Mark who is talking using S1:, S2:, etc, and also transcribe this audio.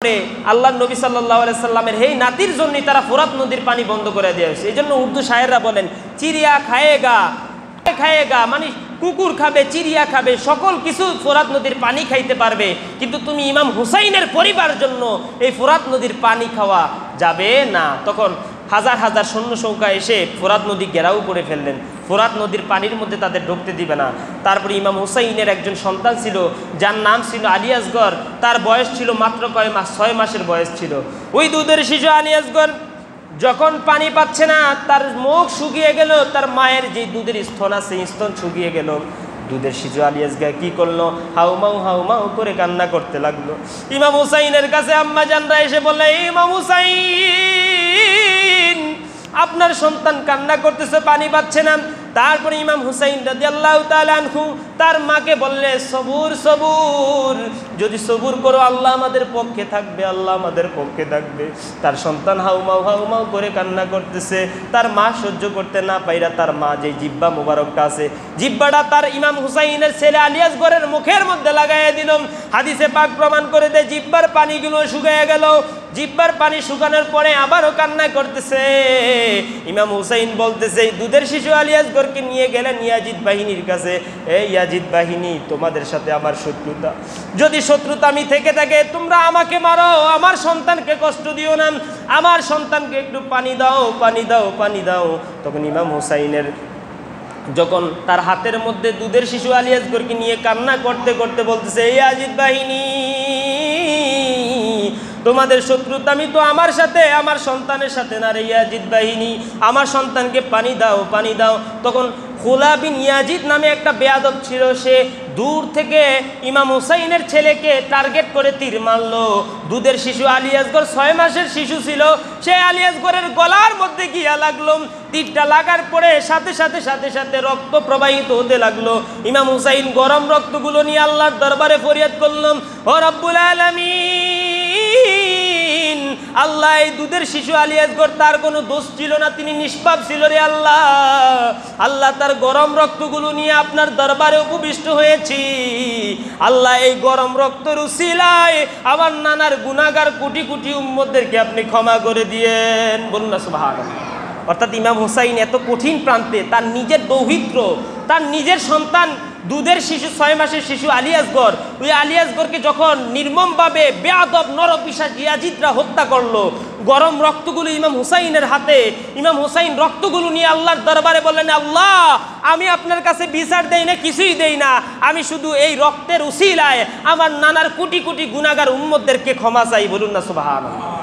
S1: আল্লাহ নবী সাল্লাল্লাহু আলাইহি সাল্লামের এই নাতির জন্য তারা ফোরাত নদীর পানি বন্ধ করে দিয়েছে। এই জন্য উর্দু শায়েররা বলেন চিড়িয়া খায়েগা খায়েগা, মানে কুকুর খাবে, চিড়িয়া খাবে, সকল কিছু ফোরাত নদীর পানি খাইতে পারবে, কিন্তু তুমি ইমাম হুসাইনের পরিবার জন্য এই ফোরাত নদীর পানি খাওয়া যাবে না। তখন হাজার হাজার সৈন্য সৌকা এসে ফোরাত নদী ঘেরাও করে ফেললেন, ফোরাত নদীর পানির মধ্যে তাদের ঢুকতে দিবে না। তারপরে ইমাম হুসাইনের একজন সন্তান ছিল যার নাম ছিল আলী আসগর, তার বয়স ছিল মাত্র কয় মাস, 6 মাসের বয়স ছিল। ওই দুধের শিশু আলী আসগর যখন পানি পাচ্ছে না, তার মুখ শুকিয়ে গেল, তার মায়ের যে দুধের স্তন আছে স্তন শুকিয়ে গেল। দুধের শিশু আলী আসগর কি করলো, হাউমাউ করে কান্না করতে লাগলো। ইমাম হুসাইনের কাছে আম্মা জানরা এসে বললে, ইমাম হুসাইন আপনার সন্তান কান্না করতেছে, পানি পাচ্ছে না। তারপরে ইমাম হুসাইন রাদিয়াল্লাহু তাআলা আনহু তার মাকে বললে, সবুর সবুর, যদি সবুর করো আল্লাহ আমাদের পক্ষে থাকবে, আল্লাহ আমাদের পক্ষে থাকবে। তার সন্তান হাউমাউ করে কান্না করতেছে, তার মা সহ্য করতে না পাইরা তার মা যে জিব্বা মোবারকটা আছে, জিব্বাটা তার ইমাম হুসাইনের ছেলে আলী আসগরের মুখের মধ্যে লাগাইয়া দিল। হাদিসে পাক প্রমাণ করে দেয় জিব্বার পানিগুলো শুকিয়ে গেল। জিব্বার পানি শুকানোর পরে আবারও কান্না করতেছে। ইমাম হুসাইন বলতেছে, দুধের শিশু আলী আসগরকে নিয়ে গেলেন ইয়াজিদ বাহিনীর কাছে। এই ইয়াজিদ বাহিনী, তোমাদের সাথে আমার শত্রুতা, যদি শত্রুতা আমি থেকে থাকে তোমরা আমাকে মারো, আমার সন্তানকে কষ্ট দিও না, আমার সন্তানকে একটু পানি দাও, পানি দাও, পানি দাও। তখন ইমাম হুসাইনের যখন তার হাতের মধ্যে দুধের শিশু আলী আসগরকে নিয়ে কান্না করতে করতে বলতেছে, এই ইয়াজিদ বাহিনী, তোমাদের শত্রুতা আমি তো আমার সাথে, আমার সন্তানের সাথে না রে ইয়াজিদ বাহিনী, আমার সন্তানকে পানি দাও, পানি দাও। তখন খুলা বিন ইয়াজিদ নামে একটা বেয়াদব ছিল, সে দূর থেকে ইমাম হুসাইনের ছেলেকে টার্গেট করে তীর মারলো। দুধের শিশু আলী আসগর 6 মাসের শিশু ছিল, সে আলী আসগরের গলার মধ্যে গিয়া লাগলো। তীরটা লাগার পরে সাথে সাথে সাথে সাথে রক্ত প্রবাহিত হতে লাগলো। ইমাম হুসাইন গরম রক্তগুলো নিয়ে আল্লাহর দরবারে ফরিয়াদ করলাম, ও রব্বুল আলামিন, আল্লাহ এই দুধের শিশু আলী আসগর তার কোনো দোষ ছিল না, তিনি নিষ্পাপ ছিল রে আল্লাহ। আল্লাহ তার গরম রক্তগুলো নিয়ে আপনার দরবারে উপবিষ্ট হয়েছি। আল্লাহ এই গরম রক্তের উসিলায় আমার নানার গুনাহগার কোটি কোটি উম্মতদেরকে আপনি ক্ষমা করে দিয়েন, বলুন না সুবহানাল্লাহ। অর্থাৎ ইমাম হুসাইন এত কঠিন প্রান্তে তার নিজের দৌহিত্র, তার নিজের সন্তান দুধের শিশু 6 মাসের শিশু আলী আসগর, ওই আলী আসগরকে যখন নির্মমভাবে বেয়াদব নরপিশাচ ইয়াজিদরা হত্যা করলো, গরম রক্তগুলো ইমাম হুসাইনের হাতে, ইমাম হুসাইন রক্তগুলো নিয়ে আল্লাহর দরবারে বললেন, আল্লাহ আমি আপনার কাছে বিচার দেই না, কিছুই দেই না, আমি শুধু এই রক্তের উসিলায় আমার নানার কোটি কোটি গুনাহগার উম্মতদেরকে ক্ষমা চাই, বলুন না সুবহানাল্লাহ।